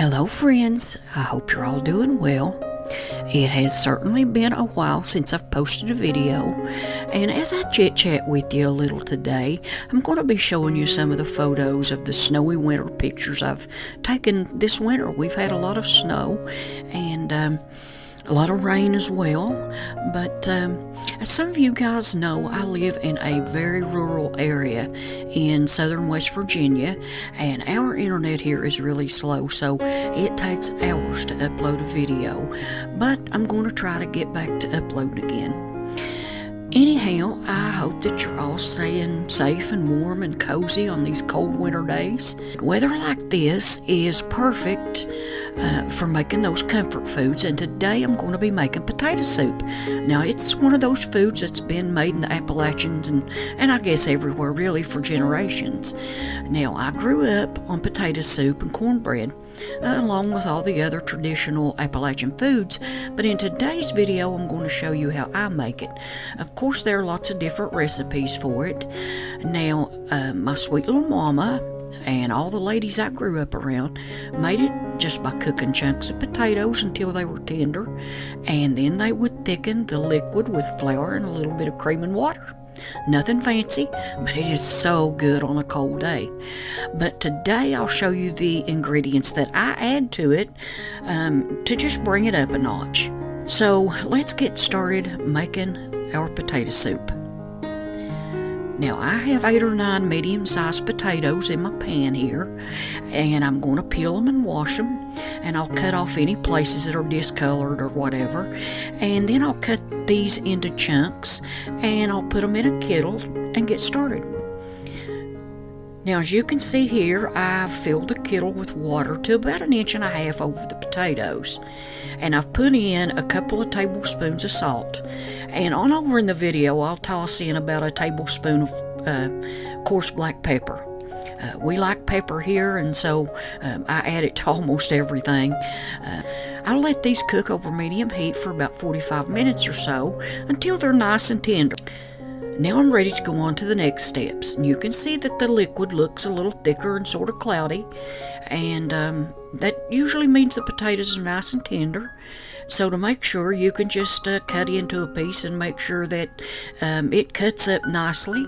Hello friends, I hope you're all doing well. It has certainly been a while since I've posted a video, and as I chit-chat with you a little today, I'm going to be showing you some of the photos of the snowy winter pictures I've taken this winter. We've had a lot of snow and a lot of rain as well, but as some of you guys know, I live in a very rural area in southern West Virginia, and our internet here is really slow, so it takes hours to upload a video, but I'm going to try to get back to uploading again. Anyhow, I hope that you're all staying safe and warm and cozy on these cold winter days. Weather like this is perfect for making those comfort foods, and today I'm going to be making potato soup. Now, it's one of those foods that's been made in the Appalachians and I guess everywhere really for generations. Now, I grew up on potato soup and cornbread along with all the other traditional Appalachian foods, but in today's video I'm going to show you how I make it. Of course, there are lots of different recipes for it. Now, my sweet little mama and all the ladies I grew up around made it just by cooking chunks of potatoes until they were tender, and then they would thicken the liquid with flour and a little bit of cream and water. Nothing fancy, but it is so good on a cold day. But today I'll show you the ingredients that I add to it to just bring it up a notch. So let's get started making our potato soup. Now, I have 8 or 9 medium-sized potatoes in my pan here, and I'm going to peel them and wash them, and I'll cut off any places that are discolored or whatever, and then I'll cut these into chunks, and I'll put them in a kettle and get started. Now, as you can see here, I've filled the kettle with water to about 1.5 inches over the potatoes, and I've put in a couple of tablespoons of salt, and on over in the video I'll toss in about a tablespoon of coarse black pepper. We like pepper here, and so I add it to almost everything. I'll let these cook over medium heat for about 45 minutes or so until they're nice and tender. Now I'm ready to go on to the next steps, and you can see that the liquid looks a little thicker and sort of cloudy, and that usually means the potatoes are nice and tender. So to make sure, you can just cut into a piece and make sure that it cuts up nicely,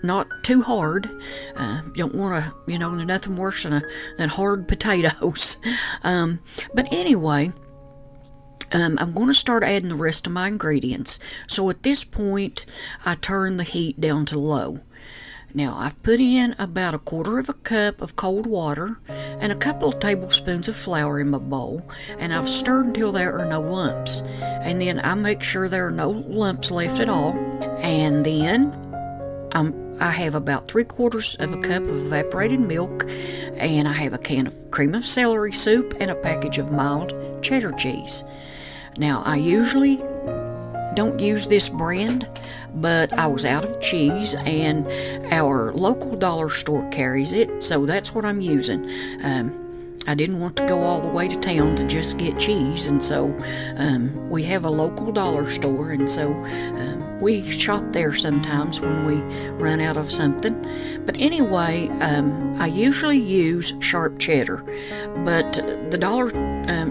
not too hard. You don't want to, there's nothing worse than hard potatoes. But anyway, I'm going to start adding the rest of my ingredients. So at this point, I turn the heat down to low. Now, I've put in about 1/4 cup of cold water and a couple of tablespoons of flour in my bowl, and I've stirred until there are no lumps. And then I make sure there are no lumps left at all. And then I have about 3/4 cup of evaporated milk, and I have a can of cream of celery soup and a package of mild cheddar cheese. Now, I usually don't use this brand, but I was out of cheese, and our local dollar store carries it, so that's what I'm using. I didn't want to go all the way to town to just get cheese, and so we have a local dollar store, and so we shop there sometimes when we run out of something. But anyway, I usually use sharp cheddar, but the dollar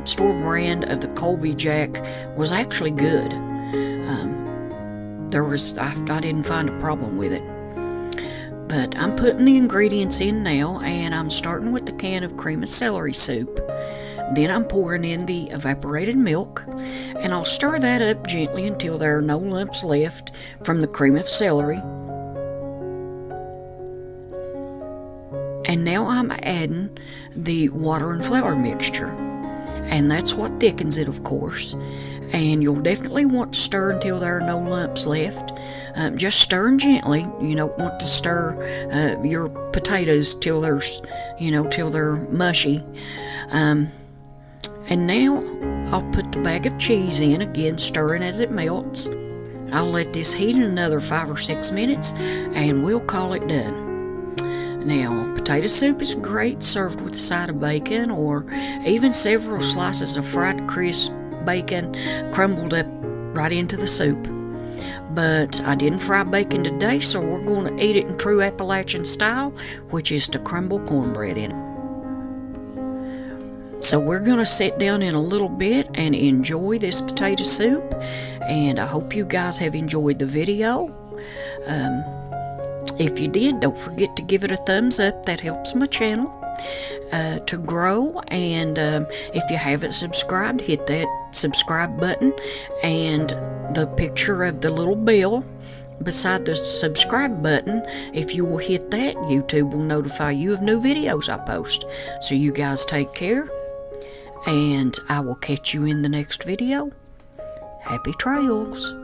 store brand of the Colby Jack was actually good. I didn't find a problem with it. But I'm putting the ingredients in now, and I'm starting with the can of cream of celery soup. Then I'm pouring in the evaporated milk, and I'll stir that up gently until there are no lumps left from the cream of celery. And now I'm adding the water and flour mixture, and that's what thickens it, of course. And you'll definitely want to stir until there are no lumps left. Just stirring gently. You don't want to stir your potatoes till they're mushy. And now I'll put the bag of cheese in, again stirring as it melts. I'll let this heat in another 5 or 6 minutes, and we'll call it done. Now, potato soup is great served with a side of bacon, or even several slices of fried crisp bacon crumbled up right into the soup. But I didn't fry bacon today, so we're going to eat it in true Appalachian style, which is to crumble cornbread in it. So we're going to sit down in a little bit and enjoy this potato soup, and I hope you guys have enjoyed the video. If you did, don't forget to give it a thumbs up. That helps my channel to grow. And if you haven't subscribed, hit that subscribe button and the picture of the little bell beside the subscribe button. If you will hit that, YouTube will notify you of new videos I post. So you guys take care, and I will catch you in the next video. Happy trails.